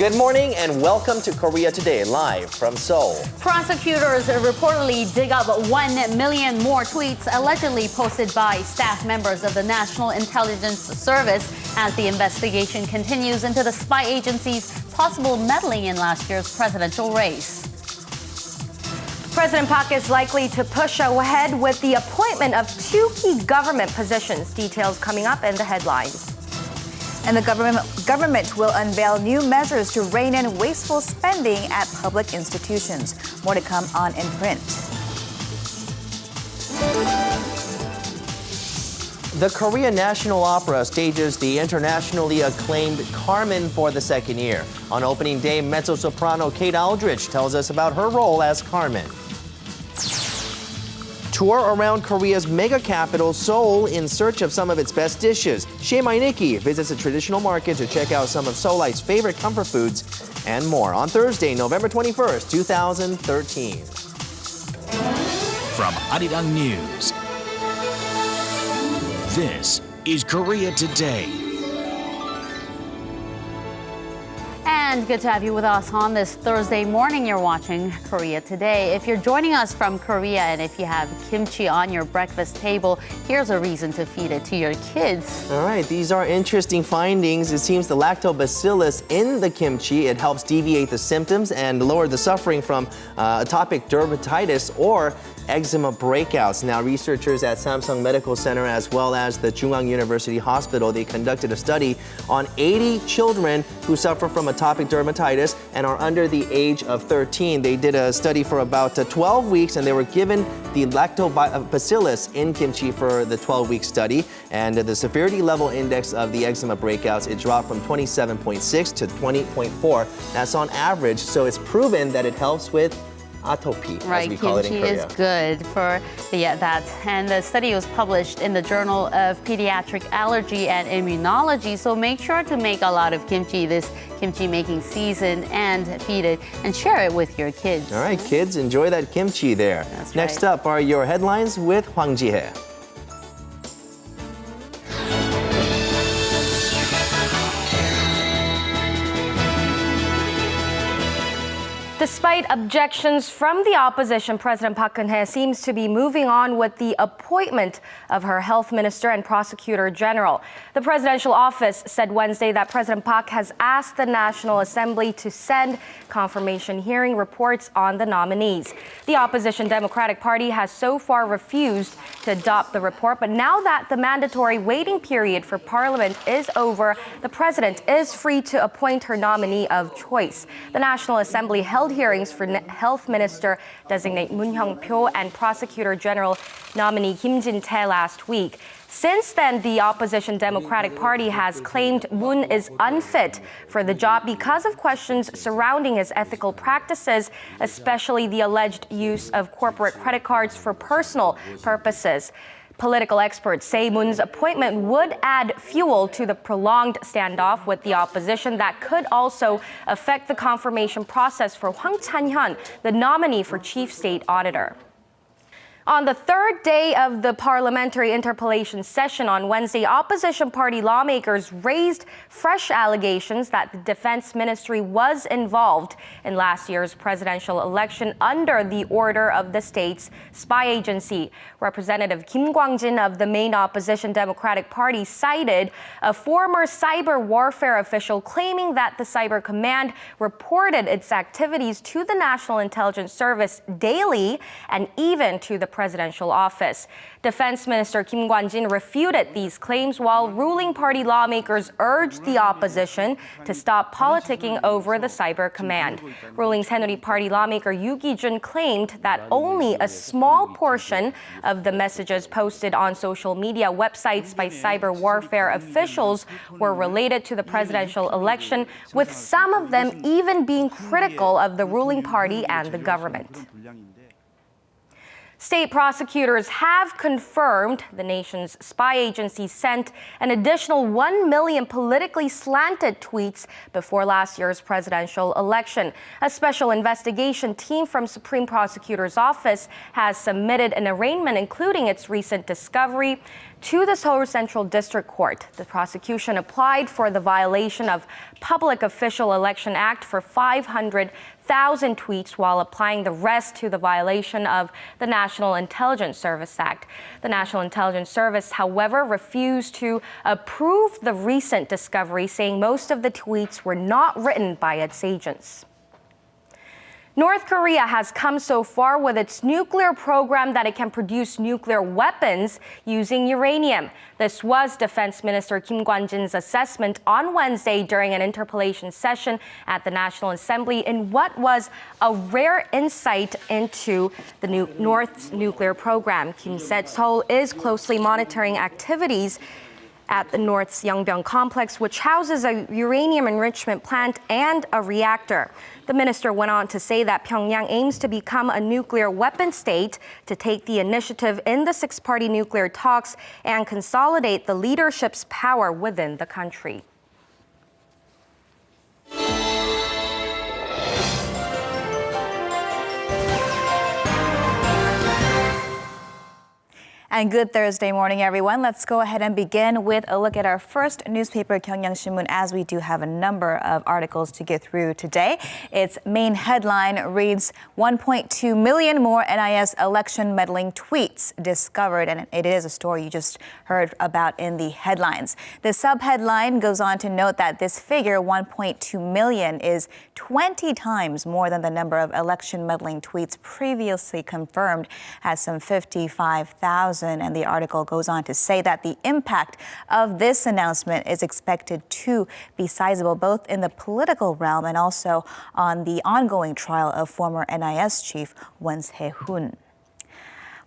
Good morning and welcome to Korea Today, live from Seoul. Prosecutors reportedly dig up 1 million more tweets allegedly posted by staff members of the National Intelligence Service as the investigation continues into the spy agency's possible meddling in last year's presidential race. President Park is likely to push ahead with the appointment of 2 key government positions. Details coming up in the headlines. And the government will unveil new measures to rein in wasteful spending at public institutions. More to come on In Print. The Korea National Opera stages the internationally acclaimed Carmen for the 2nd year. On opening day, mezzo-soprano Kate Aldrich tells us about her role as Carmen. Tour around Korea's mega capital, Seoul, in search of some of its best dishes. Shemai Nikki visits a traditional market to check out some of Seoulites' favorite comfort foods and more on Thursday, November 21st, 2013. From Arirang News, this is Korea Today. And good to have you with us on this Thursday morning. You're watching Korea Today. If you're joining us from Korea and if you have kimchi on your breakfast table, here's a reason to feed it to your kids. All right, these are interesting findings. It seems the lactobacillus in the kimchi, it helps deviate the symptoms and lower the suffering from atopic dermatitis or eczema breakouts. Now, researchers at Samsung Medical Center as well as the Chungang University Hospital, they conducted a study on 80 children who suffer from atopic dermatitis and are under the age of 13. They did a study for about 12 weeks and they were given the lactobacillus in kimchi for the 12-week study. And the severity level index of the eczema breakouts, it dropped from 27.6 to 20.4. That's on average, so it's proven that it helps with atopy, as we call it in Korea. Kimchi is good for that. And the study was published in the Journal of Pediatric Allergy and Immunology. So make sure to make a lot of kimchi this kimchi making season and feed it and share it with your kids. All right, kids, enjoy that kimchi there. That's Next right. up are your headlines with Hwang Ji-hye. Despite objections from the opposition, President Park Geun-hye seems to be moving on with the appointment of her health minister and prosecutor general. The presidential office said Wednesday that President Park has asked the National Assembly to send confirmation hearing reports on the nominees. The opposition Democratic Party has so far refused to adopt the report, but now that the mandatory waiting period for Parliament is over, the president is free to appoint her nominee of choice. The National Assembly held hearings for Health Minister designate Moon Hyung-pyo and Prosecutor General nominee Kim Jin-tae last week. Since then, the opposition Democratic Party has claimed Moon is unfit for the job because of questions surrounding his ethical practices, especially the alleged use of corporate credit cards for personal purposes. Political experts say Moon's appointment would add fuel to the prolonged standoff with the opposition that could also affect the confirmation process for Hwang Chan-hyun, the nominee for Chief State Auditor. On the third day of the parliamentary interpellation session on Wednesday, opposition party lawmakers raised fresh allegations that the Defense Ministry was involved in last year's presidential election under the order of the state's spy agency. Representative Kim Kwang-jin of the main opposition Democratic Party cited a former cyber warfare official claiming that the Cyber Command reported its activities to the National Intelligence Service daily and even to the presidential office. Defense Minister Kim Kwang-jin refuted these claims while ruling party lawmakers urged the opposition to stop politicking over the Cyber Command. Ruling Saenuri Party lawmaker Yoo Ki-jun claimed that only a small portion of the messages posted on social media websites by cyber warfare officials were related to the presidential election, with some of them even being critical of the ruling party and the government. State prosecutors have confirmed the nation's spy agency sent an additional 1 million politically slanted tweets before last year's presidential election. A special investigation team from Supreme Prosecutor's Office has submitted an arraignment, including its recent discovery, to the Seoul Central District Court. The prosecution applied for the violation of Public Official Election Act for 500,000 tweets, while applying the rest to the violation of the National Intelligence Service Act. The National Intelligence Service, however, refused to approve the recent discovery, saying most of the tweets were not written by its agents. North Korea has come so far with its nuclear program that it can produce nuclear weapons using uranium. This was Defense Minister Kim Kwon-jin's assessment on Wednesday during an interpellation session at the National Assembly in what was a rare insight into the North's nuclear program. Kim said Seoul is closely monitoring activities at the North's Yangcheon complex, which houses a uranium enrichment plant and a reactor. The minister went on to say that Pyongyang aims to become a nuclear weapon state, to take the initiative in the six-party nuclear talks and consolidate the leadership's power within the country. And good Thursday morning, everyone. Let's go ahead and begin with a look at our first newspaper, Gyeongyang-Shinmun, as we do have a number of articles to get through today. Its main headline reads, 1.2 million more NIS election meddling tweets discovered. And it is a story you just heard about in the headlines. The subheadline goes on to note that this figure, 1.2 million, is 20 times more than the number of election meddling tweets previously confirmed at some 55,000. And the article goes on to say that the impact of this announcement is expected to be sizable, both in the political realm and also on the ongoing trial of former NIS chief Won Se-hoon.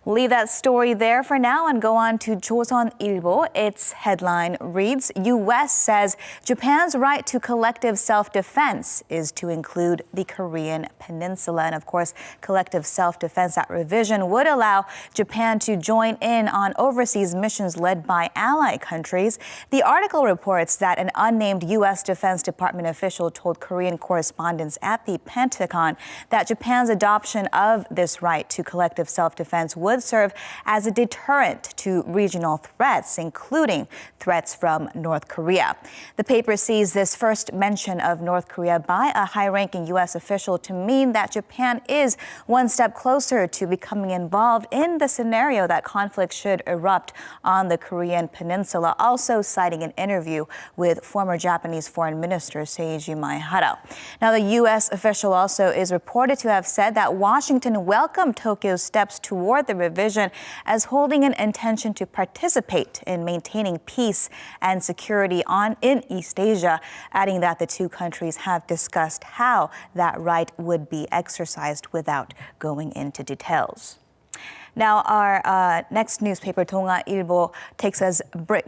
We'll leave that story there for now and go on to Joseon-ilbo. Its headline reads, U.S. says Japan's right to collective self-defense is to include the Korean peninsula. And of course, collective self-defense, that revision would allow Japan to join in on overseas missions led by ally countries. The article reports that an unnamed U.S. Defense Department official told Korean correspondents at the Pentagon that Japan's adoption of this right to collective self-defense would serve as a deterrent to regional threats, including threats from North Korea. The paper sees this first mention of North Korea by a high-ranking U.S. official to mean that Japan is one step closer to becoming involved in the scenario that conflict should erupt on the Korean peninsula, also citing an interview with former Japanese Foreign Minister Seiji Maehara. Now, the U.S. official also is reported to have said that Washington welcomed Tokyo's steps toward the revision as holding an intention to participate in maintaining peace and security in East Asia, adding that the two countries have discussed how that right would be exercised without going into details. Now, our next newspaper, Donga-ilbo, takes us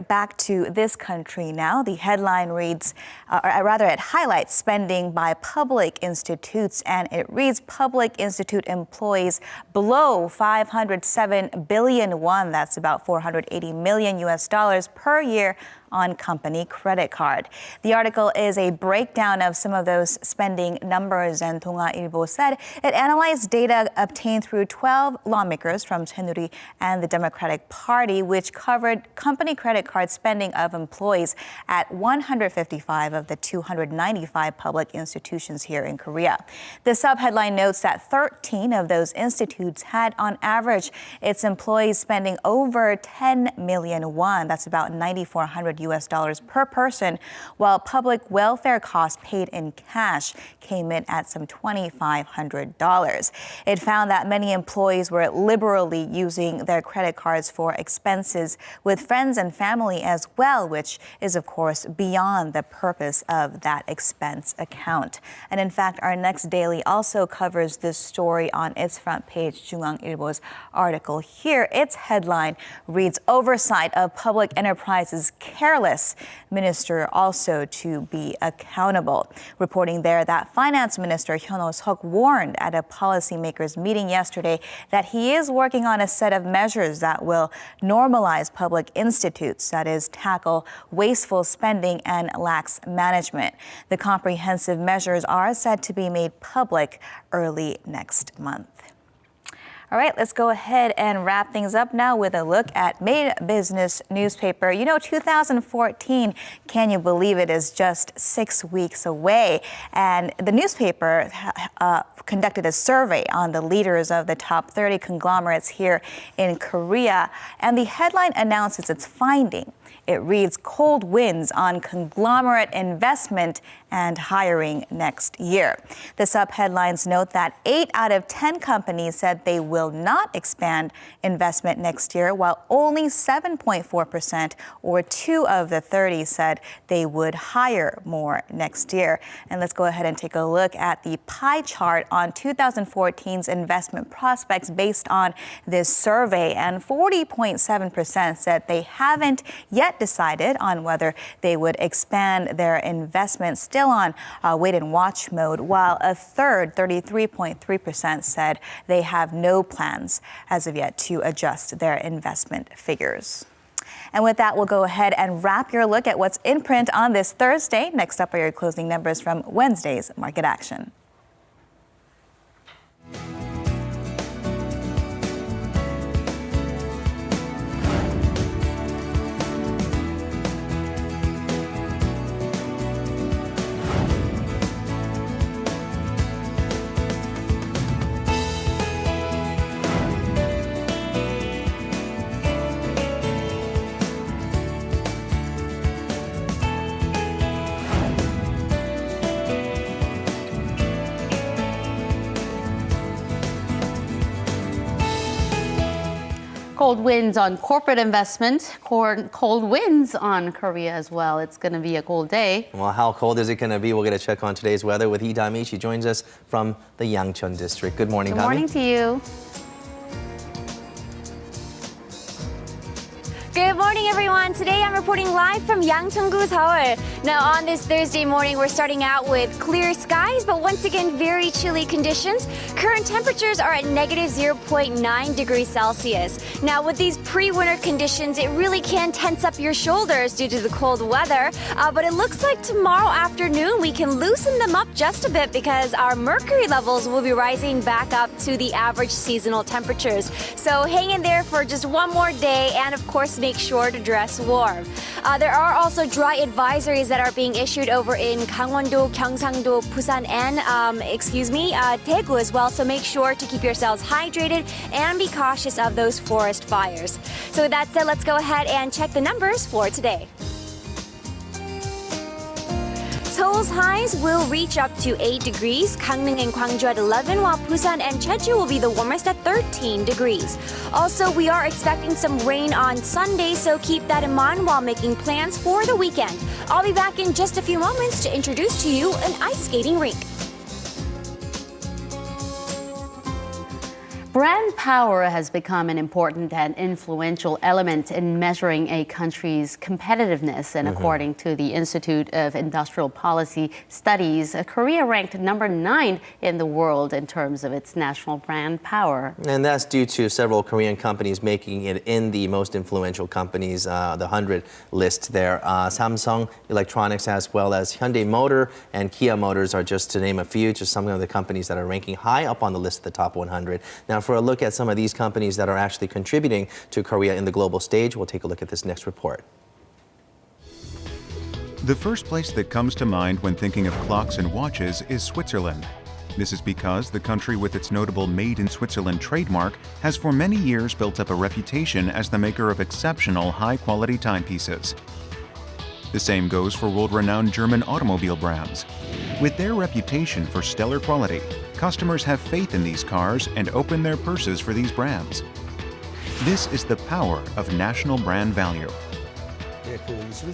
back to this country now. The headline reads, it highlights spending by public institutes, and it reads, public institute employees blow 507 billion won, that's about 480 million US dollars per year on company credit card. The article is a breakdown of some of those spending numbers, and Donga-ilbo said it analyzed data obtained through 12 lawmakers from Saenuri and the Democratic Party, which covered company credit card spending of employees at 155 of the 295 public institutions here in Korea. The subheadline notes that 13 of those institutes had, on average, its employees spending over 10 million won, that's about 9,400 US dollars per person, while public welfare costs paid in cash came in at some $2,500. It found that many employees were liberally using their credit cards for expenses with friends and family as well, which is, of course, beyond the purpose of that expense account. And in fact, our next daily also covers this story on its front page, Jungang-ilbo's article here. Its headline reads, Oversight of Public Enterprises Careless, Minister also to be accountable. Reporting there that Finance Minister Hyun Oh-seok warned at a policymakers meeting yesterday that he is working working on a set of measures that will normalize public institutes, that is, tackle wasteful spending and lax management. The comprehensive measures are set to be made public early next month. All right, let's go ahead and wrap things up now with a look at Made Business newspaper. You know, 2014, can you believe it, is just 6 weeks away? And the newspaper conducted a survey on the leaders of the top 30 conglomerates here in Korea, and the headline announces its finding. It reads, "Cold winds on conglomerate investment and hiring next year." The sub-headlines note that 8 out of 10 companies said they will not expand investment next year, while only 7.4% or 2 of the 30 said they would hire more next year. And let's go ahead and take a look at the pie chart on 2014's investment prospects based on this survey. And 40.7% said they haven't yet decided on whether they would expand their investment, still on wait and watch mode, while a third, 33.3%, said they have no plans as of yet to adjust their investment figures. And with that, we'll go ahead and wrap your look at what's in print on this Thursday. Next up are your closing numbers from Wednesday's market action. Cold winds on corporate investment, cold winds on Korea as well. It's going to be a cold day. Well, how cold is it going to be? We'll get a check on today's weather with Hee Dami. She joins us from the Yangcheon district. Good morning, Good Dami. morning to you. Good morning, everyone. Today I'm reporting live from Yangcheon-gu, Seoul. Now, on this Thursday morning, we're starting out with clear skies, but once again, very chilly conditions. Current temperatures are at negative 0.9 degrees Celsius. Now, with these pre-winter conditions, it really can tense up your shoulders due to the cold weather. But it looks like tomorrow afternoon, we can loosen them up just a bit because our mercury levels will be rising back up to the average seasonal temperatures. So hang in there for just one more day, and of course, make sure to dress warm. There are also dry advisories that are being issued over in Gangwon-do, Gyeongsang-do, Busan, and Daegu as well. So make sure to keep yourselves hydrated and be cautious of those forest fires. So with that said, let's go ahead and check the numbers for today. Seoul's highs will reach up to 8 degrees, Gangneung and Gwangju at 11, while Busan and Jeju will be the warmest at 13 degrees. Also, we are expecting some rain on Sunday, so keep that in mind while making plans for the weekend. I'll be back in just a few moments to introduce to you an ice skating rink. Brand power has become an important and influential element in measuring a country's competitiveness. And according to the Institute of Industrial Policy Studies, Korea ranked number 9 in the world in terms of its national brand power. And that's due to several Korean companies making it in the most influential companies, the 100 list there. Samsung Electronics, as well as Hyundai Motor and Kia Motors, are just to name a few, just some of the companies that are ranking high up on the list of the top 100. Now, for a look at some of these companies that are actually contributing to Korea in the global stage, we'll take a look at this next report. The first place that comes to mind when thinking of clocks and watches is Switzerland. This is because the country with its notable Made in Switzerland trademark has for many years built up a reputation as the maker of exceptional high-quality timepieces. The same goes for world-renowned German automobile brands. With their reputation for stellar quality, customers have faith in these cars and open their purses for these brands. This is the power of national brand value.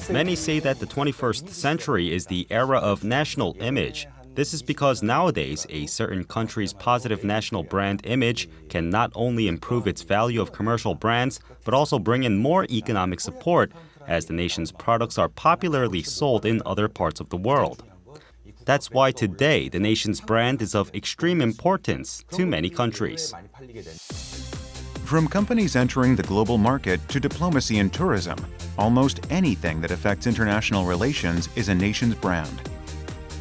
Many say that the 21st century is the era of national image. This is because nowadays, a certain country's positive national brand image can not only improve its value of commercial brands, but also bring in more economic support, as the nation's products are popularly sold in other parts of the world. That's why today, the nation's brand is of extreme importance to many countries. From companies entering the global market to diplomacy and tourism, almost anything that affects international relations is a nation's brand.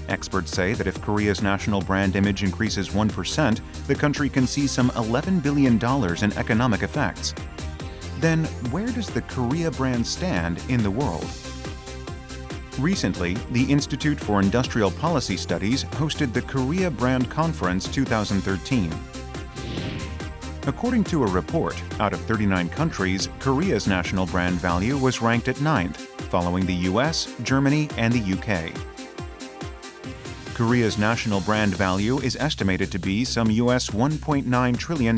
Experts say that if Korea's national brand image increases 1%, the country can see some $11 billion in economic effects. Then, where does the Korea brand stand in the world? Recently, the Institute for Industrial Policy Studies hosted the Korea Brand Conference 2013. According to a report, out of 39 countries, Korea's national brand value was ranked at 9th, following the US, Germany, and the UK. Korea's national brand value is estimated to be some US $1.9 trillion.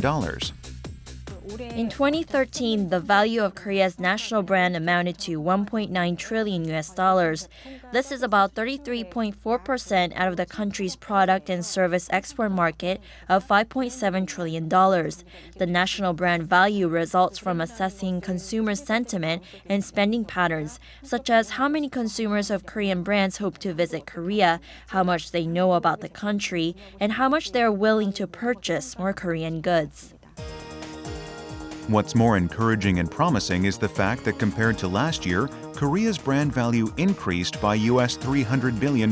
In 2013, the value of Korea's national brand amounted to $1.9 trillion US. This is about 33.4% out of the country's product and service export market of $5.7 trillion. The national brand value results from assessing consumer sentiment and spending patterns, such as how many consumers of Korean brands hope to visit Korea, how much they know about the country, and how much they are willing to purchase more Korean goods. What's more encouraging and promising is the fact that compared to last year, Korea's brand value increased by US $300 billion.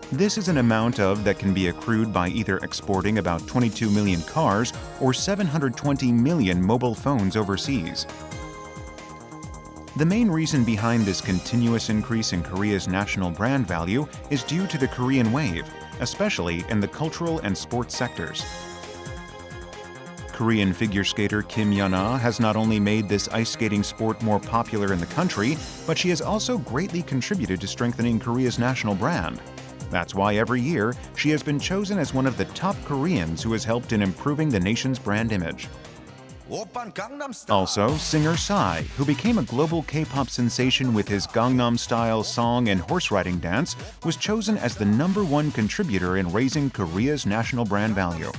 This is an amount that can be accrued by either exporting about 22 million cars or 720 million mobile phones overseas. The main reason behind this continuous increase in Korea's national brand value is due to the Korean wave, especially in the cultural and sports sectors. Korean figure skater Kim Yeon-ah has not only made this ice skating sport more popular in the country, but she has also greatly contributed to strengthening Korea's national brand. That's why every year, she has been chosen as one of the top Koreans who has helped in improving the nation's brand image. Also, singer Psy, who became a global K-pop sensation with his Gangnam-style song and horse riding dance, was chosen as the #1 contributor in raising Korea's national brand value.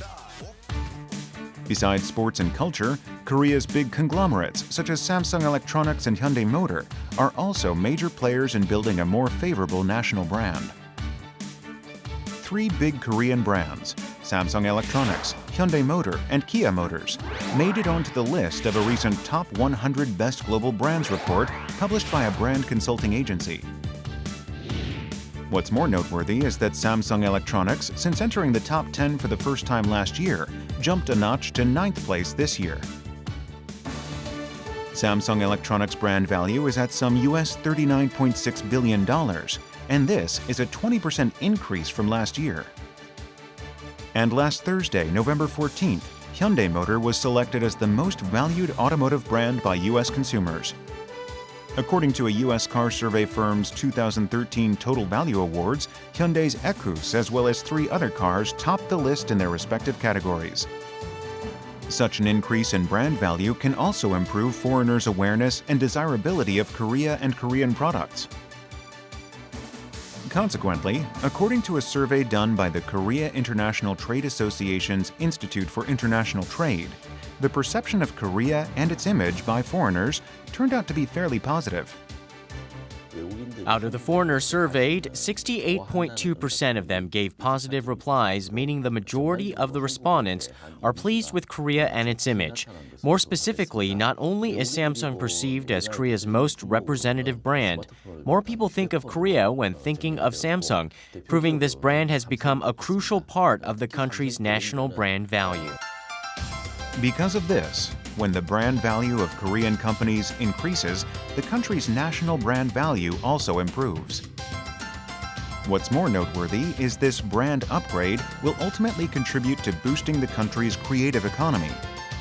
Besides sports and culture, Korea's big conglomerates, such as Samsung Electronics and Hyundai Motor, are also major players in building a more favorable national brand. 3 big Korean brands, Samsung Electronics, Hyundai Motor, and Kia Motors, made it onto the list of a recent Top 100 Best Global Brands report published by a brand consulting agency. What's more noteworthy is that Samsung Electronics, since entering the top 10 for the first time last year, jumped a notch to 9th place this year. Samsung Electronics brand value is at some US $39.6 billion, and this is a 20% increase from last year. And last Thursday, November 14th, Hyundai Motor was selected as the most valued automotive brand by US consumers. According to a U.S. car survey firm's 2013 Total Value Awards, Hyundai's Ecus, as well as 3 other cars, topped the list in their respective categories. Such an increase in brand value can also improve foreigners' awareness and desirability of Korea and Korean products. Consequently, according to a survey done by the Korea International Trade Association's Institute for International Trade, the perception of Korea and its image by foreigners turned out to be fairly positive. Out of the foreigners surveyed, 68.2% of them gave positive replies, meaning the majority of the respondents are pleased with Korea and its image. More specifically, not only is Samsung perceived as Korea's most representative brand, more people think of Korea when thinking of Samsung, proving this brand has become a crucial part of the country's national brand value. Because of this, when the brand value of Korean companies increases, the country's national brand value also improves. What's more noteworthy is this brand upgrade will ultimately contribute to boosting the country's creative economy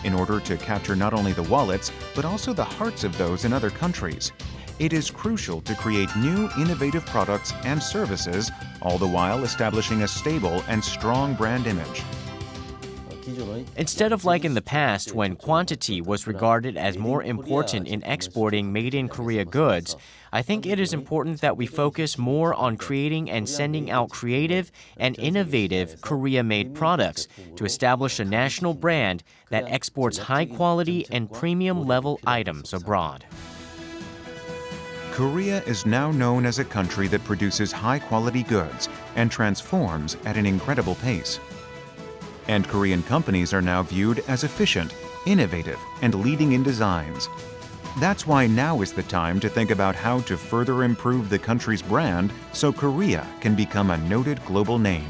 in order to capture not only the wallets, but also the hearts of those in other countries. It is crucial to create new, innovative products and services, all the while establishing a stable and strong brand image. Instead of like in the past when quantity was regarded as more important in exporting made-in-Korea goods, I think it is important that we focus more on creating and sending out creative and innovative Korea-made products to establish a national brand that exports high-quality and premium-level items abroad. Korea is now known as a country that produces high-quality goods and transforms at an incredible pace. And Korean companies are now viewed as efficient, innovative, and leading in designs. That's why now is the time to think about how to further improve the country's brand so Korea can become a noted global name.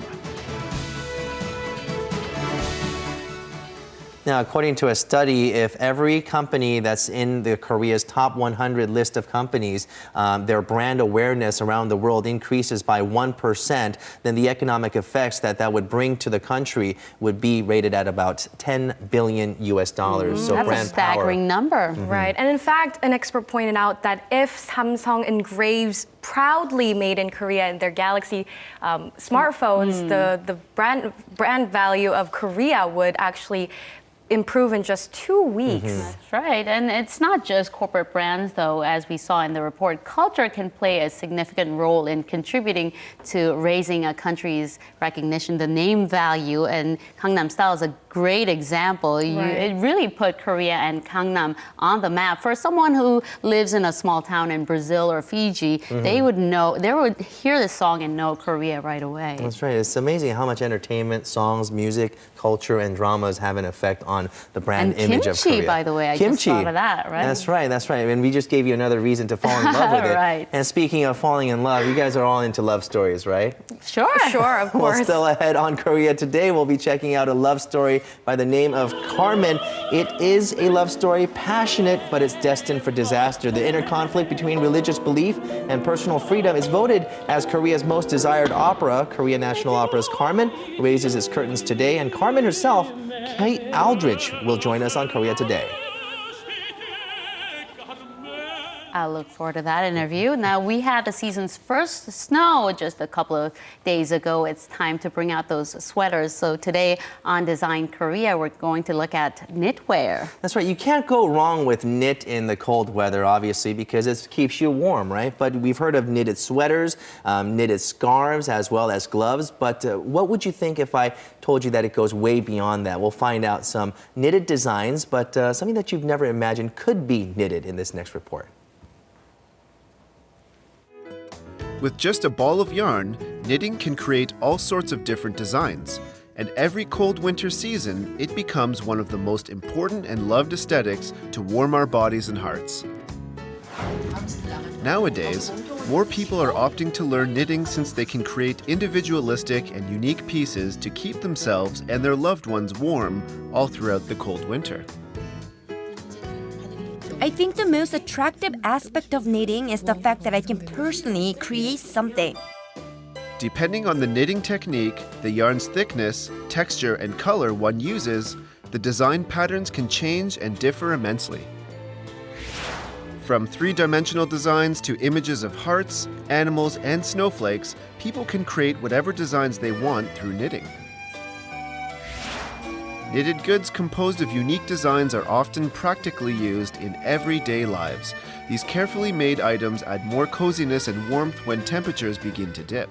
Now, according to a study, if every company that's in the Korea's top 100 list of companies, their brand awareness around the world increases by 1%, then the economic effects that would bring to the country would be rated at about $10 billion US. So That's brand a staggering number. Right. And in fact, an expert pointed out that if Samsung engraves proudly made in Korea in their Galaxy smartphones, the brand value of Korea would actually improve in just 2 weeks. That's right. And it's not just corporate brands, though. As we saw in the report, culture can play a significant role in contributing to raising a country's recognition, the name value. And Gangnam Style is a great example. It really put Korea and Gangnam on the map. For someone who lives in a small town in Brazil or Fiji, they would hear this song and know Korea right away. That's right. It's amazing how much entertainment, songs, music, culture, and dramas have an effect on the brand image of Korea. Kimchi, by the way, I just thought of that, right? That's right, that's right. And we just gave you another reason to fall in love with it. Right. And speaking of falling in love, you guys are all into love stories, right? Sure, of course. Well, still ahead on Korea Today, we'll be checking out a love story by the name of Carmen. It is a love story, passionate, but it's destined for disaster. The inner conflict between religious belief and personal freedom is voted as Korea's most desired opera. Korea National Opera's Carmen raises its curtains today, and Carmen herself, Kate Aldrich, will join us on Korea Today. I look forward to that interview. Now, we had the season's first snow just a couple of days ago. It's time to bring out those sweaters. So today on Design Korea, we're going to look at knitwear. That's right. You can't go wrong with knit in the cold weather, obviously, because it keeps you warm, right? But we've heard of knitted sweaters, knitted scarves, as well as gloves. But what would you think if I told you that it goes way beyond that? We'll find out some knitted designs, but something that you've never imagined could be knitted in this next report. With just a ball of yarn, knitting can create all sorts of different designs. And every cold winter season, it becomes one of the most important and loved aesthetics to warm our bodies and hearts. Nowadays, more people are opting to learn knitting since they can create individualistic and unique pieces to keep themselves and their loved ones warm all throughout the cold winter. I think the most attractive aspect of knitting is the fact that I can personally create something. Depending on the knitting technique, the yarn's thickness, texture, and color one uses, the design patterns can change and differ immensely. From three-dimensional designs to images of hearts, animals, and snowflakes, people can create whatever designs they want through knitting. Knitted goods composed of unique designs are often practically used in everyday lives. These carefully made items add more coziness and warmth when temperatures begin to dip.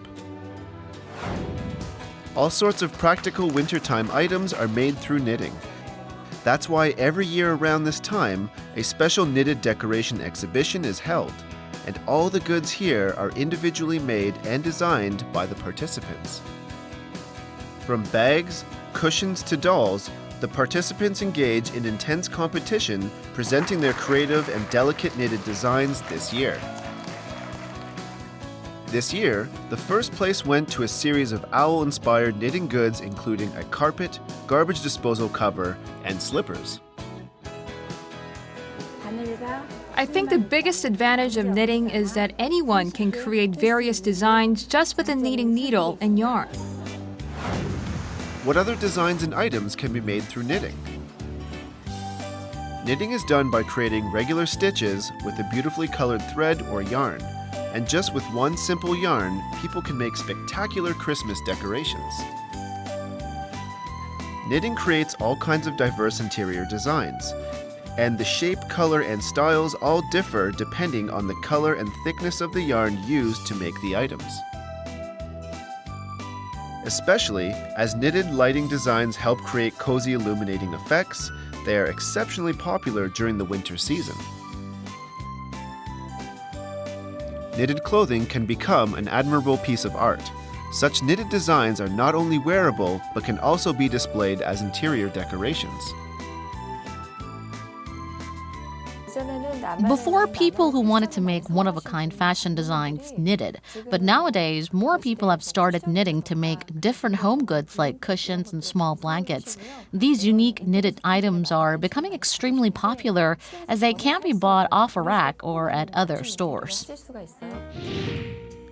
All sorts of practical wintertime items are made through knitting. That's why every year around this time, a special knitted decoration exhibition is held, and all the goods here are individually made and designed by the participants. From bags, cushions to dolls, the participants engage in intense competition, presenting their creative and delicate knitted designs this year. This year, the first place went to a series of owl-inspired knitting goods including a carpet, garbage disposal cover, and slippers. I think the biggest advantage of knitting is that anyone can create various designs just with a knitting needle and yarn. What other designs and items can be made through knitting? Knitting is done by creating regular stitches with a beautifully colored thread or yarn. And just with one simple yarn, people can make spectacular Christmas decorations. Knitting creates all kinds of diverse interior designs. And the shape, color, and styles all differ depending on the color and thickness of the yarn used to make the items. Especially as knitted lighting designs help create cozy illuminating effects, they are exceptionally popular during the winter season. Knitted clothing can become an admirable piece of art. Such knitted designs are not only wearable, but can also be displayed as interior decorations. Before, people who wanted to make one-of-a-kind fashion designs knitted, but nowadays more people have started knitting to make different home goods like cushions and small blankets. These unique knitted items are becoming extremely popular as they can't be bought off a rack or at other stores.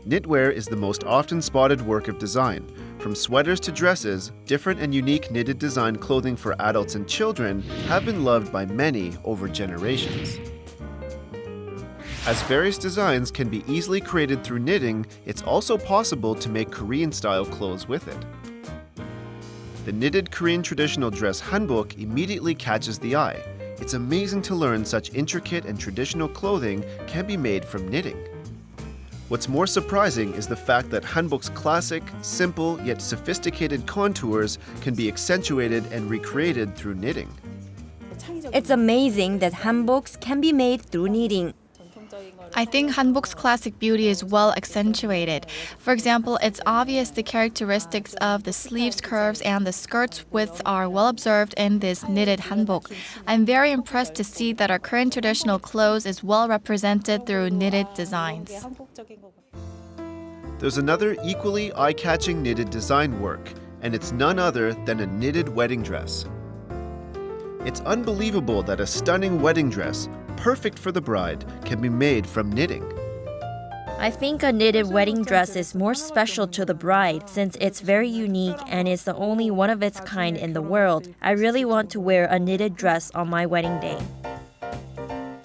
Knitwear is the most often spotted work of design. From sweaters to dresses, different and unique knitted design clothing for adults and children have been loved by many over generations. As various designs can be easily created through knitting, it's also possible to make Korean-style clothes with it. The knitted Korean traditional dress hanbok immediately catches the eye. It's amazing to learn such intricate and traditional clothing can be made from knitting. What's more surprising is the fact that hanbok's classic, simple, yet sophisticated contours can be accentuated and recreated through knitting. It's amazing that hanboks can be made through knitting. I think hanbok's classic beauty is well accentuated. For example, it's obvious the characteristics of the sleeves curves and the skirt's width are well observed in this knitted hanbok. I'm very impressed to see that our current traditional clothes is well represented through knitted designs. There's another equally eye-catching knitted design work, and it's none other than a knitted wedding dress. It's unbelievable that a stunning wedding dress, perfect for the bride, can be made from knitting. I think a knitted wedding dress is more special to the bride since it's very unique and is the only one of its kind in the world. I really want to wear a knitted dress on my wedding day.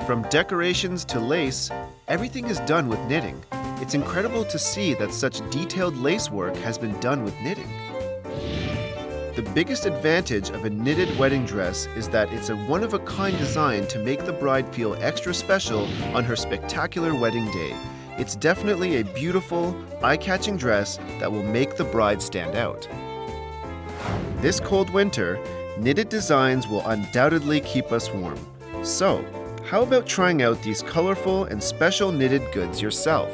From decorations to lace, everything is done with knitting. It's incredible to see that such detailed lace work has been done with knitting. The biggest advantage of a knitted wedding dress is that it's a one-of-a-kind design to make the bride feel extra special on her spectacular wedding day. It's definitely a beautiful, eye-catching dress that will make the bride stand out. This cold winter, knitted designs will undoubtedly keep us warm. So, how about trying out these colorful and special knitted goods yourself?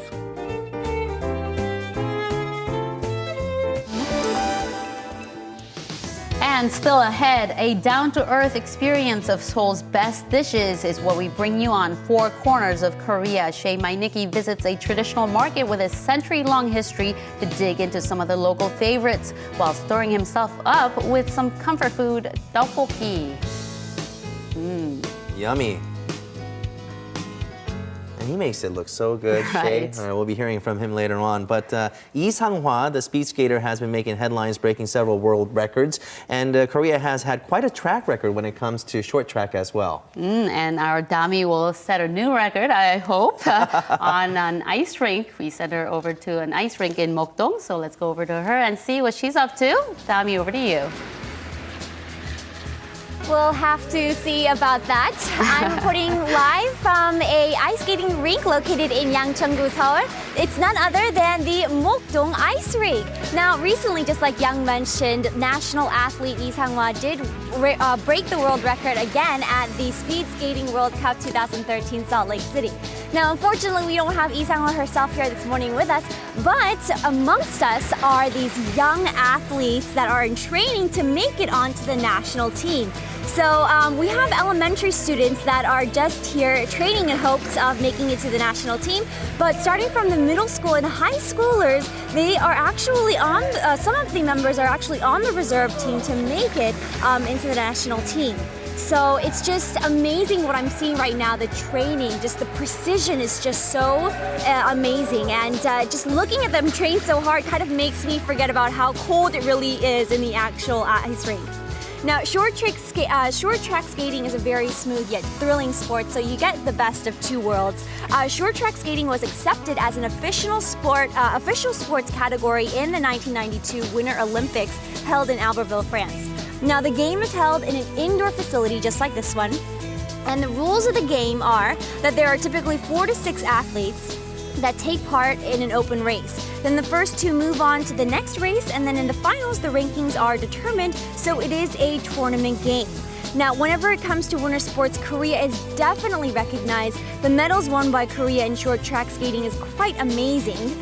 And still ahead, a down-to-earth experience of Seoul's best dishes is what we bring you on Four Corners of Korea. Shea Nikki visits a traditional market with a century-long history to dig into some of the local favorites while stirring himself up with some comfort food, tteokbokki. Yummy. And he makes it look so good, Shay. Right. All right, we'll be hearing from him later on. But Lee Sang-hwa, the speed skater, has been making headlines, breaking several world records. And Korea has had quite a track record when it comes to short track as well. And our Dami will set a new record, I hope, on an ice rink. We sent her over to an ice rink in Mokdong. So let's go over to her and see what she's up to. Dami, over to you. We'll have to see about that. I'm reporting live from a ice skating rink located in Yangcheon-gu, Seoul. It's none other than the Mokdong Ice Rink. Now, recently, just like Yang mentioned, national athlete Lee Sang-hwa did break the world record again at the Speed Skating World Cup 2013 Salt Lake City. Now, unfortunately, we don't have Lee Sang-hwa herself here this morning with us, but amongst us are these young athletes that are in training to make it onto the national team. So we have elementary students that are just here training in hopes of making it to the national team. But starting from the middle school and high schoolers, they are actually on, some of the members are actually on the reserve team to make it into the national team. So it's just amazing what I'm seeing right now, the training, just the precision is just so amazing. And just looking at them train so hard kind of makes me forget about how cold it really is in the actual ice rink. Now, short track skating is a very smooth yet thrilling sport, so you get the best of two worlds. Short track skating was accepted as an official sports category in the 1992 Winter Olympics held in Albertville, France. Now, the game is held in an indoor facility just like this one, and the rules of the game are that there are typically 4 to 6 athletes that take part in an open race. Then the first two move on to the next race, and then in the finals, the rankings are determined, so it is a tournament game. Now, whenever it comes to winter sports, Korea is definitely recognized. The medals won by Korea in short track skating is quite amazing.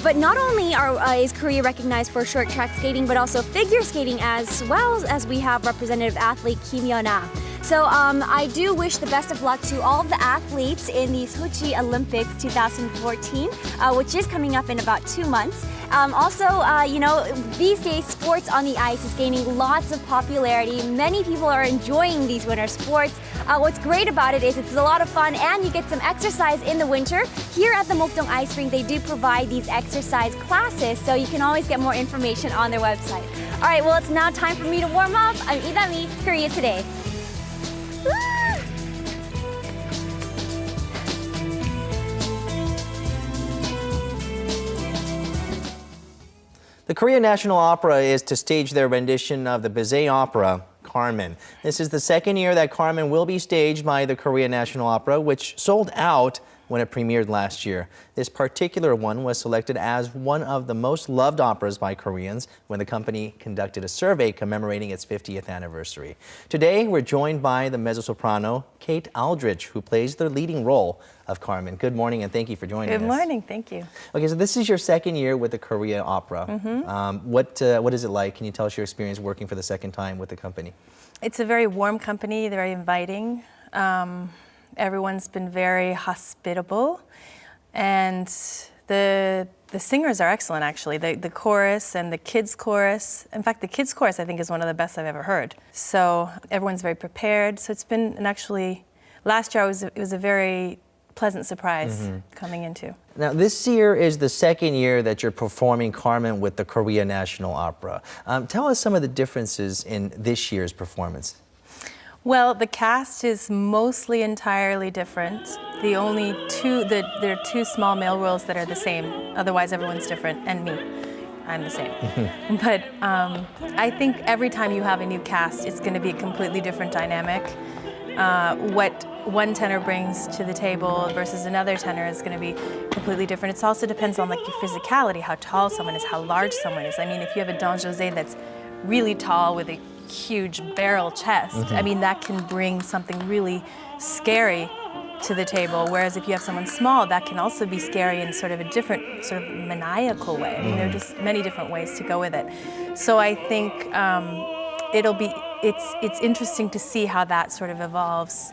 But not only is Korea recognized for short track skating, but also figure skating as well, as we have representative athlete Kim Yeon-ah. So I do wish the best of luck to all of the athletes in the Sochi Olympics 2014, which is coming up in about 2 months. You know, these days sports on the ice is gaining lots of popularity. Many people are enjoying these winter sports. What's great about it is it's a lot of fun and you get some exercise in the winter. Here at the Mokdong Ice Rink, they do provide these exercise classes, so you can always get more information on their website. All right, well, it's now time for me to warm up. I'm Idami, Korea Today. The Korea National Opera is to stage their rendition of the Bizet opera, Carmen. This is the second year that Carmen will be staged by the Korea National Opera, which sold out when it premiered last year. This particular one was selected as one of the most loved operas by Koreans when the company conducted a survey commemorating its 50th anniversary. Today, we're joined by the mezzo-soprano Kate Aldrich, who plays the leading role of Carmen. Good morning, and thank you for joining us. Good morning, thank you. Okay, so this is your second year with the Korea Opera. What is it like? Can you tell us your experience working for the second time with the company? It's a very warm company, very inviting. Everyone's been very hospitable, and the singers are excellent, actually. The chorus and the kids' chorus. In fact, the kids' chorus, I think, is one of the best I've ever heard. So everyone's very prepared. So it's been last year it was a very pleasant surprise coming into. Now, this year is the second year that you're performing Carmen with the Korea National Opera. Tell us some of the differences in this year's performance. Well, the cast is mostly entirely different. There are two small male roles that are the same. Otherwise, everyone's different, and me. I'm the same. But I think every time you have a new cast, it's going to be a completely different dynamic. What one tenor brings to the table versus another tenor is going to be completely different. It also depends on your physicality, how tall someone is, how large someone is. I mean, if you have a Don José that's really tall with a huge barrel chest, I mean, that can bring something really scary to the table. Whereas if you have someone small, that can also be scary in sort of a different, sort of maniacal way. I mean, there are just many different ways to go with it. So I think it's interesting to see how that sort of evolves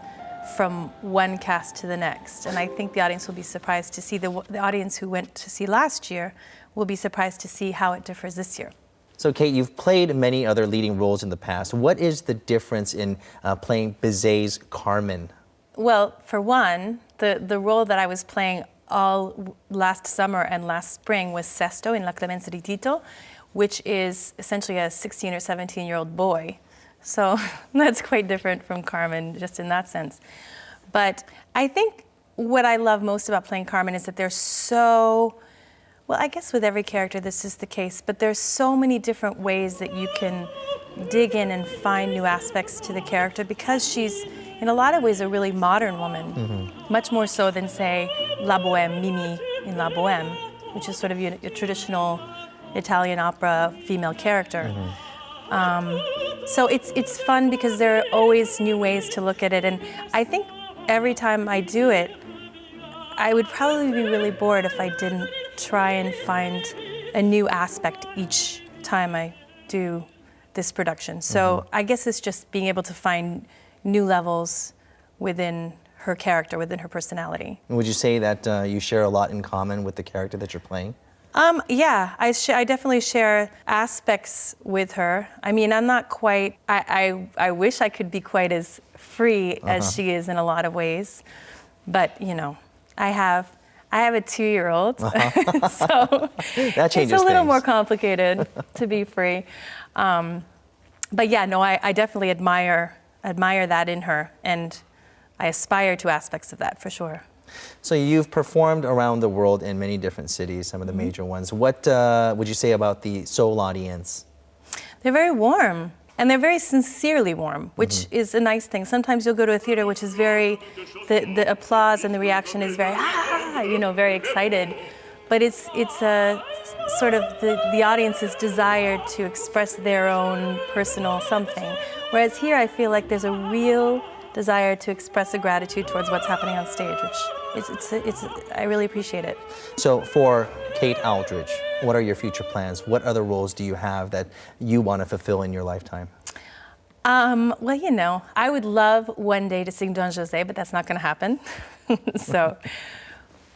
from one cast to the next. And I think the audience will be surprised to see, the audience who went to see last year will be surprised to see how it differs this year. So, Kate, you've played many other leading roles in the past. What is the difference in playing Bizet's Carmen? Well, for one, the role that I was playing all last summer and last spring was Sesto in La Clemencia di Tito, which is essentially a 16 or 17-year-old boy. So that's quite different from Carmen, just in that sense. But I think what I love most about playing Carmen is that there's so... Well, I guess with every character this is the case, but there's so many different ways that you can dig in and find new aspects to the character, because she's, in a lot of ways, a really modern woman, much more so than, say, La Bohème, Mimi in La Bohème, which is sort of your traditional Italian opera female character. So it's fun because there are always new ways to look at it, and I think every time I do it, I would probably be really bored if I didn't try and find a new aspect each time I do this production. So I guess it's just being able to find new levels within her character, within her personality. Would you say that you share a lot in common with the character that you're playing? Yeah, I definitely share aspects with her. I mean, I'm not quite, I wish I could be quite as free as she is in a lot of ways. But, you know, I have a 2-year-old, so that changes it's a little things. more complicated to be free. But yeah, no, I definitely admire that in her, and I aspire to aspects of that for sure. So you've performed around the world in many different cities, some of the major ones. What would you say about the Seoul audience? They're very warm. And they're very sincerely warm, which is a nice thing. Sometimes you'll go to a theater which is very, the applause and the reaction is very, very excited. but it's a sort of the audience's desire to express their own personal something. Whereas here, I feel like there's a real desire to express a gratitude towards what's happening on stage, which I really appreciate it. So for Kate Aldrich, what are your future plans? What other roles do you have that you want to fulfill in your lifetime? Well, you know, I would love one day to sing Don José, but that's not going to happen.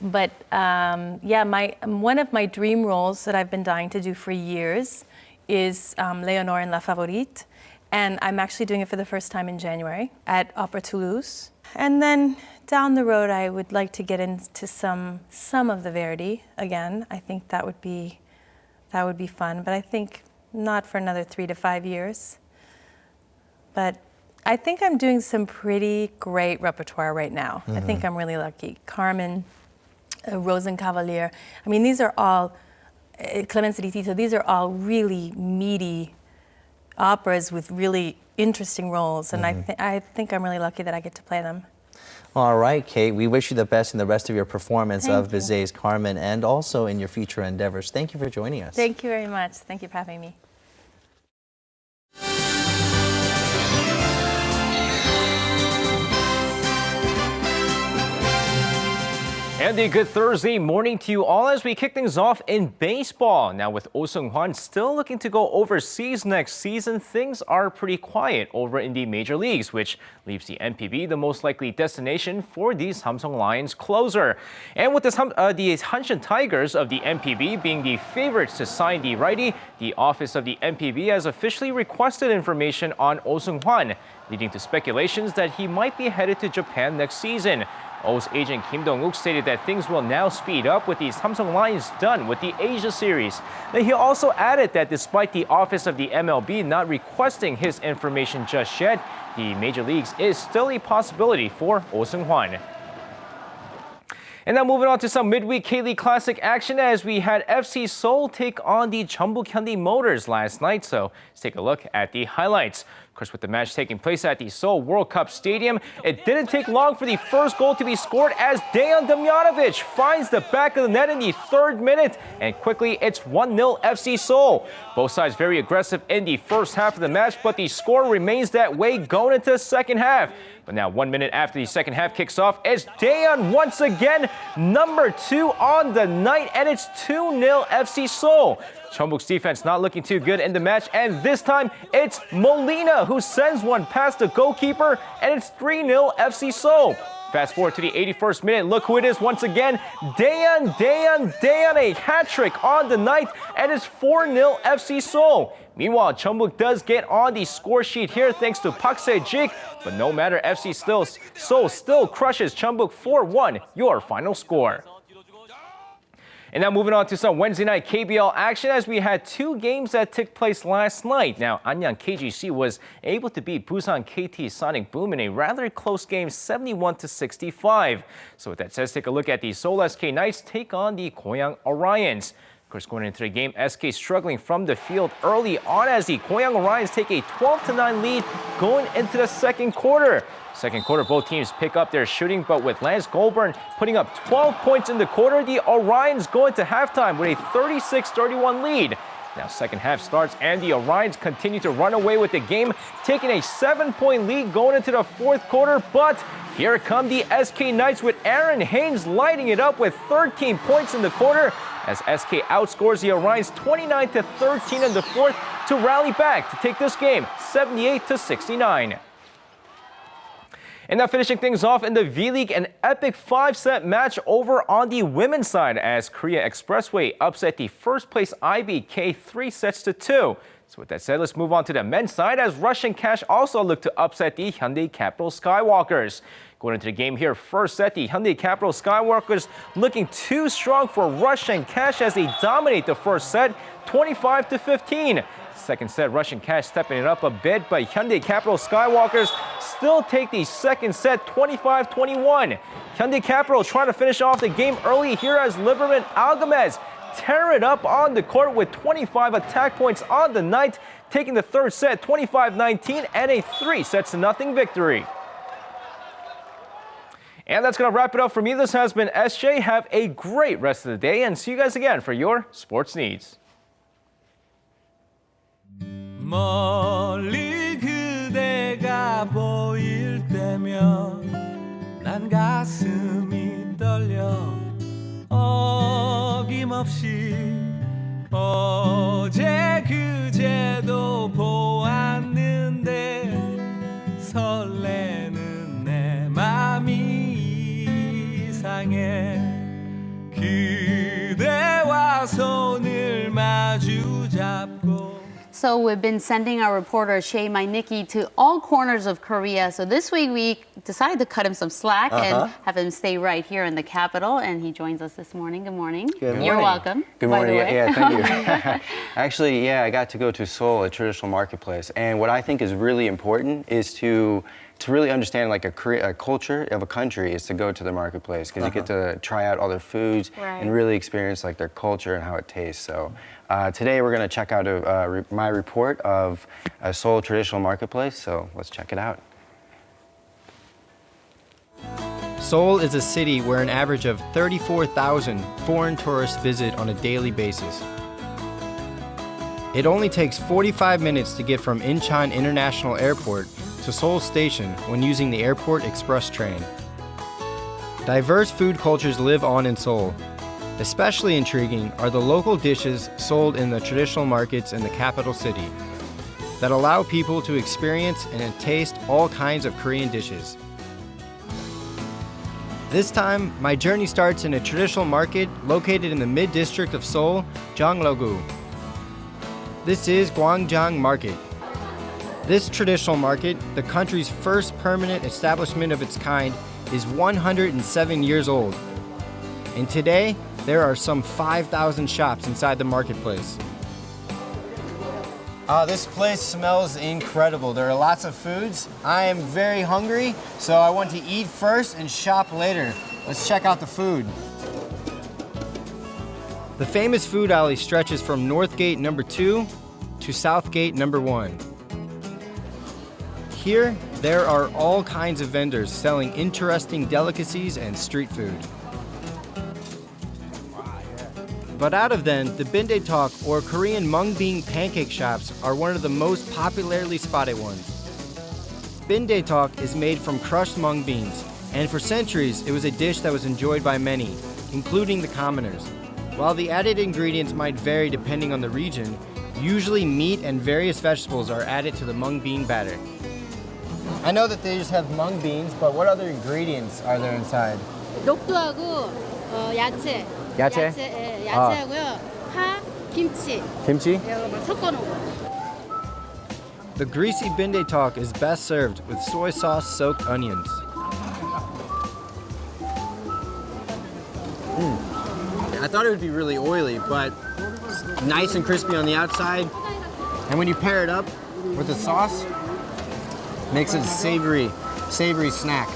But yeah, one of my dream roles that I've been dying to do for years is Léonore in La Favorite. And I'm actually doing it for the first time in January at Opera Toulouse. And then down the road, I would like to get into some of the Verdi again. I think that would be fun, but I think not for another 3 to 5 years. But I think I'm doing some pretty great repertoire right now. I think I'm really lucky. Carmen, Rosenkavalier. I mean, these are all, Clemenza di Tito, these are all really meaty operas with really interesting roles. And I think I'm really lucky that I get to play them. All right, Kate, we wish you the best in the rest of your performance Thank of Bizet's Carmen and also in your future endeavors. Thank you for joining us. Thank you very much. Thank you for having me. And a good Thursday morning to you all as we kick things off in baseball. Now with Oh Seung-hwan still looking to go overseas next season, things are pretty quiet over in the major leagues, which leaves the NPB the most likely destination for the Samsung Lions closer. And with the Hanshin Tigers of the NPB being the favorites to sign the righty, the office of the NPB has officially requested information on Oh Seung-hwan, leading to speculations that he might be headed to Japan next season. Oh's agent Kim Dong-wook stated that things will now speed up with the Samsung Lions done with the Asia Series. Now, he also added that despite the office of the MLB not requesting his information just yet, the major leagues is still a possibility for Oh Seung-hwan. And now moving on to some midweek K-League Classic action as we had FC Seoul take on the Jeonbuk Hyundai Motors last night. So let's take a look at the highlights. Of course, with the match taking place at the Seoul World Cup Stadium, it didn't take long for the first goal to be scored as Dejan Damjanovic finds the back of the net in the 3rd minute. And quickly, it's 1-0 FC Seoul. Both sides very aggressive in the first half of the match, but the score remains that way going into the second half. But now 1 minute after the second half kicks off, it's Dejan once again, number 2 on the night, and it's 2-0 FC Seoul. Jeonbuk's defense not looking too good in the match, and this time it's Molina who sends one past the goalkeeper, and it's 3-0 FC Seoul. Fast forward to the 81st minute, look who it is once again, Dejan, a hat-trick on the night, and it's 4-0 FC Seoul. Meanwhile, Jeonbuk does get on the score sheet here thanks to Park Se-jik, but no matter, FC Seoul still crushes Jeonbuk 4-1, your final score. And now moving on to some Wednesday night KBL action as we had 2 games that took place last night. Now, Anyang KGC was able to beat Busan KT Sonic Boom in a rather close game, 71-65. So with that said, let's take a look at the Seoul SK Knights take on the Goyang Orions. Of course, going into the game, SK struggling from the field early on as the Goyang Orions take a 12-9 lead going into the second quarter. Second quarter, both teams pick up their shooting, but with Lance Goldburn putting up 12 points in the quarter, the Orions go into halftime with a 36-31 lead. Now second half starts and the Orions continue to run away with the game, taking a 7-point lead going into the fourth quarter, but here come the SK Knights with Aaron Haynes lighting it up with 13 points in the quarter as SK outscores the Orions 29-13 in the fourth to rally back to take this game 78-69. And now finishing things off in the V-League, an epic 5-set match over on the women's side as Korea Expressway upset the first-place IBK 3-2. So with that said, let's move on to the men's side as Russian Cash also looked to upset the Hyundai Capital Skywalkers. Going into the game here, first set, the Hyundai Capital Skywalkers looking too strong for Russian Cash as they dominate the first set, 25-15. Second set, Russian Cash stepping it up a bit, but Hyundai Capital Skywalkers still take the second set 25-21. Hyundai Capital trying to finish off the game early here as Liberman Algamez tear it up on the court with 25 attack points on the night, taking the third set 25-19 and a 3-0 victory. And that's going to wrap it up for me. This has been SJ. Have a great rest of the day and see you guys again for your sports needs. 멀리 그대가 보일 때면 난 가슴이 떨려 어김없이 어제 그제도 보았는데 설레는 내 맘이 이상해 그대와 손을 마주 잡고 So we've been sending our reporter Shay Nikki to all corners of Korea. So this week we decided to cut him some slack and have him stay right here in the capital. And he joins us this morning. Good morning. Good morning. You're welcome. Good morning. Yeah, thank you. Actually, I got to go to Seoul, a traditional marketplace. And what I think is really important is to really understand like a culture of a country is to go to the marketplace because you get to try out all their foods and really experience like their culture and how it tastes. So today we're going to check out my report of a Seoul traditional marketplace. So let's check it out. Seoul is a city where an average of 34,000 foreign tourists visit on a daily basis. It only takes 45 minutes to get from Incheon International Airport to Seoul Station when using the Airport Express train. Diverse food cultures live on in Seoul. Especially intriguing are the local dishes sold in the traditional markets in the capital city that allow people to experience and taste all kinds of Korean dishes. This time, my journey starts in a traditional market located in the mid-district of Seoul, Janglo-gu. This is Gwangjang Market. This traditional market, the country's first permanent establishment of its kind, is 107 years old. And today, there are some 5,000 shops inside the marketplace. This place smells incredible. There are lots of foods. I am very hungry, so I want to eat first and shop later. Let's check out the food. The famous food alley stretches from North Gate number 2 to South Gate number 1. Here, there are all kinds of vendors selling interesting delicacies and street food. But out of them, the bindae-tok or Korean mung bean pancake shops are one of the most popularly spotted ones. Bindae-tok is made from crushed mung beans, and for centuries it was a dish that was enjoyed by many, including the commoners. While the added ingredients might vary depending on the region, usually meat and various vegetables are added to the mung bean batter. I know that they just have mung beans, but what other ingredients are there inside? 녹두하고 야채. 야채? 야채하고요. 파, 김치. Kimchi? 이거 막 섞어놓은 거. The greasy bindae-tok is best served with soy sauce-soaked onions. I thought it would be really oily, but it's nice and crispy on the outside. And when you pair it up with the sauce, makes it a savory snack.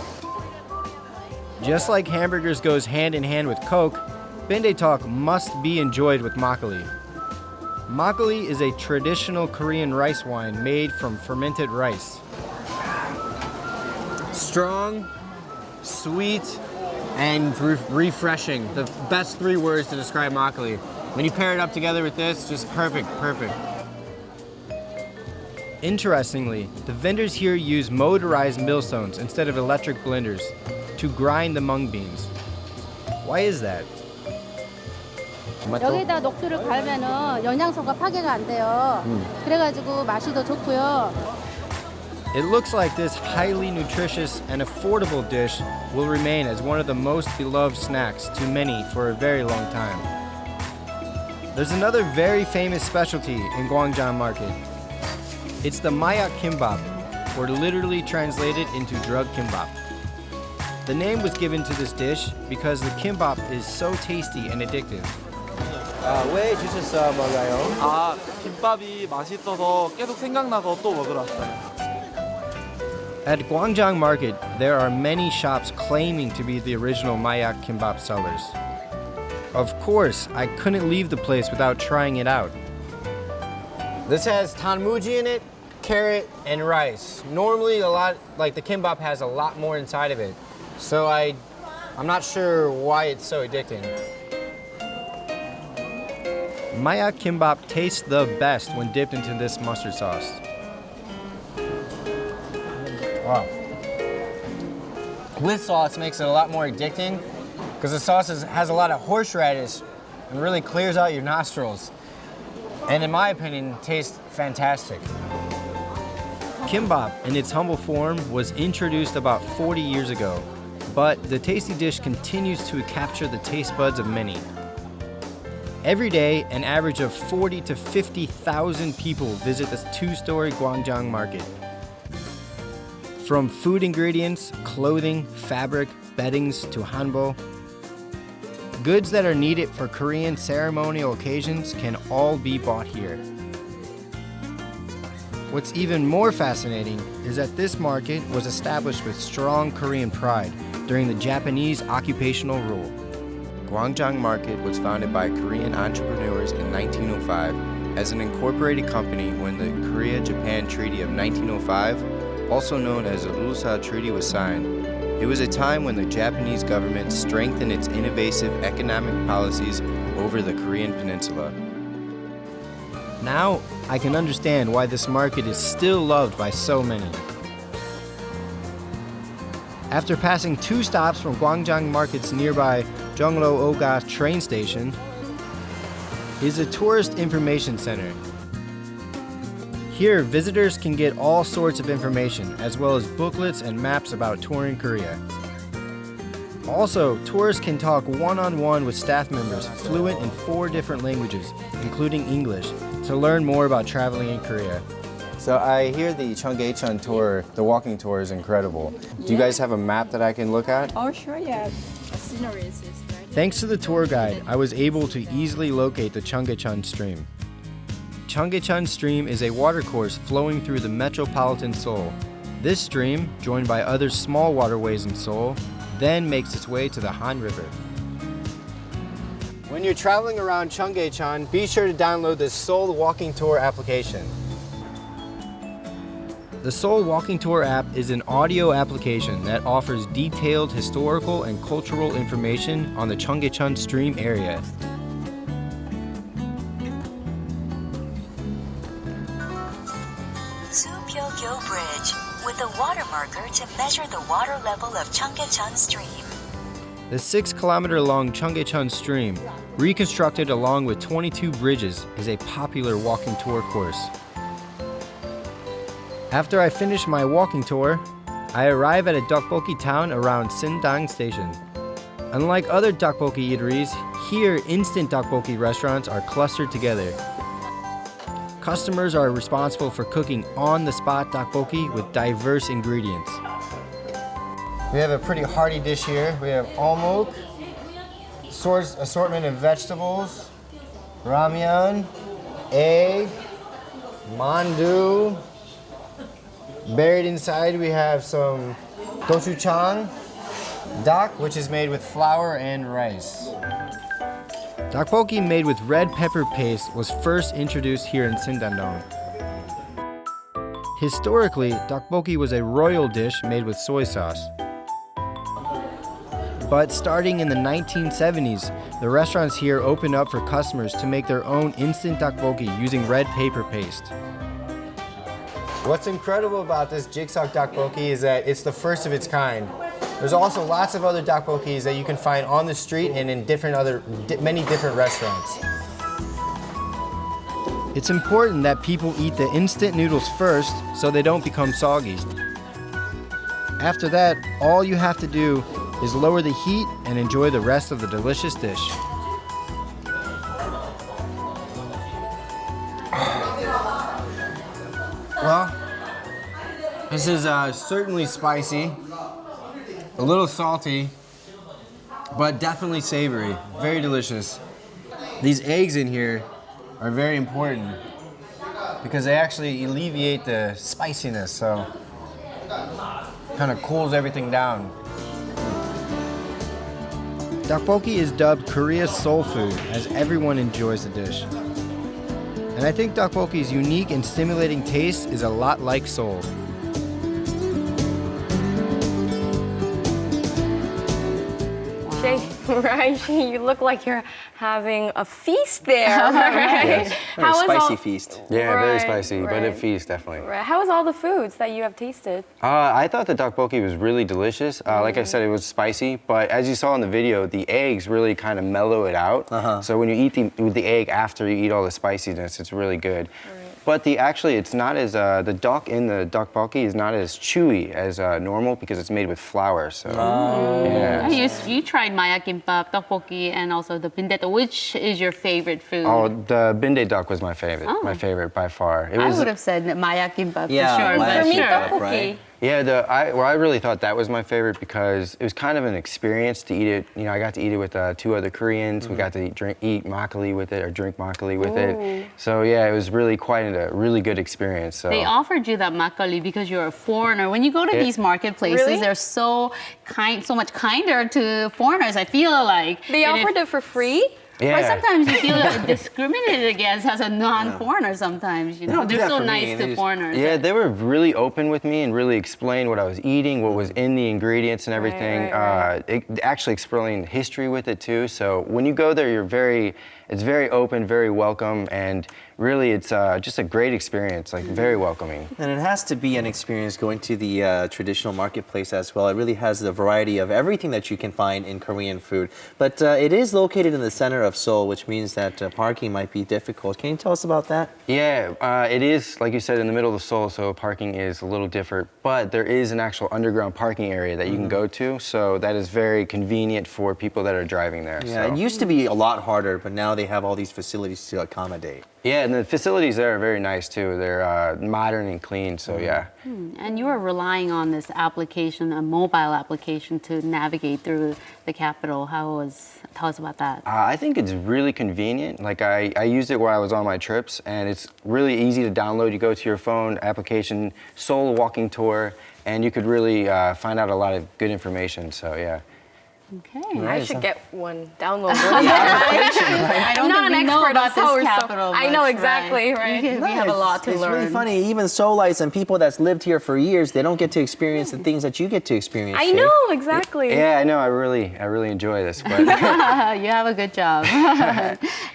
Just like hamburgers goes hand in hand with Coke, bindae-tok must be enjoyed with makgeolli. Makgeolli is a traditional Korean rice wine made from fermented rice. Strong, sweet, and refreshing. The best 3 words to describe makgeolli. When you pair it up together with this, just perfect. Interestingly, the vendors here use motorized millstones instead of electric blenders to grind the mung beans. Why is that? 여기다 녹두를 갈면은 영양소가 파괴가 안 돼요. 그래가지고 맛이 더 좋고요. It looks like this highly nutritious and affordable dish will remain as one of the most beloved snacks to many for a very long time. There's another very famous specialty in Gwangjang Market. It's the mayak kimbap, or literally translated into drug kimbap. The name was given to this dish because the kimbap is so tasty and addictive. 왜 주셨어 먹어요? 김밥이 맛있어서 계속 생각나서 또 먹으러 왔어요. At Gwangjang Market, there are many shops claiming to be the original mayak kimbap sellers. Of course, I couldn't leave the place without trying it out. This has tanmuji in it, carrot, and rice. Normally, the kimbap has a lot more inside of it. So I'm not sure why it's so addicting. Maya kimbap tastes the best when dipped into this mustard sauce. Wow. With sauce makes it a lot more addicting because the sauce has a lot of horseradish and really clears out your nostrils. And in my opinion, tastes fantastic. Kimbap, in its humble form, was introduced about 40 years ago, but the tasty dish continues to capture the taste buds of many. Every day, an average of 40 to 50,000 people visit this two-story Gwangjang market. From food ingredients, clothing, fabric, beddings to hanbo, goods that are needed for Korean ceremonial occasions can all be bought here. What's even more fascinating is that this market was established with strong Korean pride during the Japanese occupational rule. Gwangjang Market was founded by Korean entrepreneurs in 1905 as an incorporated company when the Korea-Japan Treaty of 1905, also known as the Ulsa Treaty, was signed. It was a time when the Japanese government strengthened its innovative economic policies over the Korean peninsula. Now, I can understand why this market is still loved by so many. After passing 2 stops from Gwangjang Market's nearby Jonglo-Oga train station is a tourist information center. Here, visitors can get all sorts of information, as well as booklets and maps about touring Korea. Also, tourists can talk one-on-one with staff members fluent in 4 different languages, including English, to learn more about traveling in Korea. So I hear the Cheonggyecheon tour, the walking tour, is incredible. Do you guys have a map that I can look at? Oh, sure, yeah. The scenery is right. Thanks to the tour guide, I was able to easily locate the Cheonggyecheon stream. Cheonggyecheon stream is a watercourse flowing through the metropolitan Seoul. This stream, joined by other small waterways in Seoul, then makes its way to the Han River. When you're traveling around Cheonggyecheon, be sure to download the Seoul Walking Tour application. The Seoul Walking Tour app is an audio application that offers detailed historical and cultural information on the Cheonggyecheon stream area. Supyeogyo Bridge, with a water marker to measure the water level of Cheonggyecheon stream. The 6-kilometer-long Cheonggyecheon stream, reconstructed along with 22 bridges, is a popular walking tour course. After I finish my walking tour, I arrive at a tteokbokki town around Sindang Station. Unlike other tteokbokki eateries, here instant tteokbokki restaurants are clustered together. Customers are responsible for cooking on-the-spot tteokbokki with diverse ingredients. We have a pretty hearty dish here. We have omuk, assortment of vegetables, ramyeon, egg, mandu. Buried inside we have some gochujang, dak, which is made with flour and rice. Tteokbokki made with red pepper paste was first introduced here in Sindandong. Historically, tteokbokki was a royal dish made with soy sauce. But starting in the 1970s, the restaurants here opened up for customers to make their own instant tteokbokki using red paper paste. What's incredible about this jigsaw tteokbokki is that it's the first of its kind. There's also lots of other tteokbokkis that you can find on the street and in many different restaurants. It's important that people eat the instant noodles first so they don't become soggy. After that, all you have to do is lower the heat and enjoy the rest of the delicious dish. Well, this is certainly spicy, a little salty, but definitely savory, very delicious. These eggs in here are very important because they actually alleviate the spiciness, so kind of cools everything down. Tteokbokki is dubbed Korea's soul food as everyone enjoys the dish. And I think tteokbokki's unique and stimulating taste is a lot like Seoul. Right, you look like you're having a feast there. Right? Yes. How Very is spicy all- feast. Yeah, very Right, spicy, but a right. feast definitely. Right. How was all the foods that you have tasted? I thought the tteokbokki was really delicious. Like I said, it was spicy, but as you saw in the video, the eggs really kind of mellow it out. So when you eat the egg after you eat all the spiciness, it's really good. But it's not as the duck in the tteokbokki is not as chewy as normal because it's made with flour. So yeah. You tried maya kimbap, tteokbokki, and also the bindae. Which is your favorite food? Oh, the bindae duck was my favorite. My favorite by far. I would have said maya kimbap Yeah, for sure. maya But kimbap, sure. right? Yeah, I really thought that was my favorite because it was kind of an experience to eat it. You know, I got to eat it with 2 other Koreans. We got to eat makgeolli with it or drink makgeolli with it. So yeah, it was really quite a really good experience. So. They offered you that makgeolli because you're a foreigner. When you go to these marketplaces, Really? they're so much kinder to foreigners. I feel like They offered it for free? Or sometimes you feel discriminated against as a non-foreigner. Sometimes don't do they're that so for me. nice They to just- foreigners. Yeah, they were really open with me and really explained what I was eating, what was in the ingredients and everything. It actually explained history with it too. So when you go there, it's very open, very welcome, and really it's just a great experience, like very welcoming. And it has to be an experience going to the traditional marketplace as well. It really has the variety of everything that you can find in Korean food. But it is located in the center of Seoul, which means that parking might be difficult. Can you tell us about that? Yeah, it is, like you said, in the middle of Seoul, so parking is a little different. But there is an actual underground parking area that you can go to, so that is very convenient for people that are driving there. Yeah, so. it used to be a lot harder, but now they have all these facilities to accommodate. Yeah, and the facilities there are very nice too. They're modern and clean, so yeah. And you are relying on this application, a mobile application, to navigate through the capital. Tell us about that. I think it's really convenient. Like I used it while I was on my trips, and it's really easy to download. You go to your phone, application, Seoul walking tour, and you could really find out a lot of good information. So yeah. Okay. I should get one downloaded. I don't I'm not think we an know expert about on Seoul, this so capital. I know much, exactly, right? We have a lot to it's learn. really funny. Even Seoulites and people that's lived here for years, they don't get to experience the things that you get to experience. I Kate. know, exactly. Yeah, I know. I really enjoy this. But You have a good job.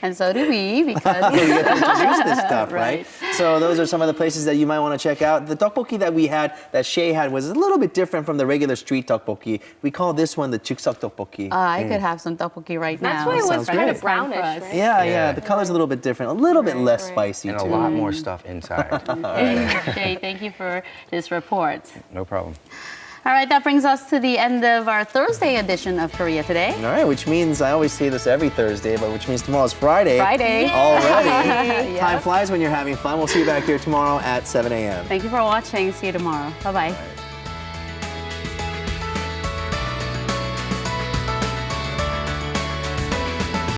And so do we, because you get to introduce this stuff, right? So those are some of the places that you might want to check out. The tteokbokki that we had, that Shay had, was a little bit different from the regular street tteokbokki. We call this one the chuksuk tteokbokki. I could have some tokbokki right now. That's why it was kind of brownish, right? Yeah, the color's a little bit different, a little bit less spicy and too. a lot more stuff inside. Jay, thank you for this report. No problem. All right, that brings us to the end of our Thursday edition of Korea Today. All right, which means, I always say this every Thursday, but which means tomorrow's Friday. Friday. Already. Yep. Time flies when you're having fun. We'll see you back here tomorrow at 7 a.m. Thank you for watching. See you tomorrow. Bye-bye.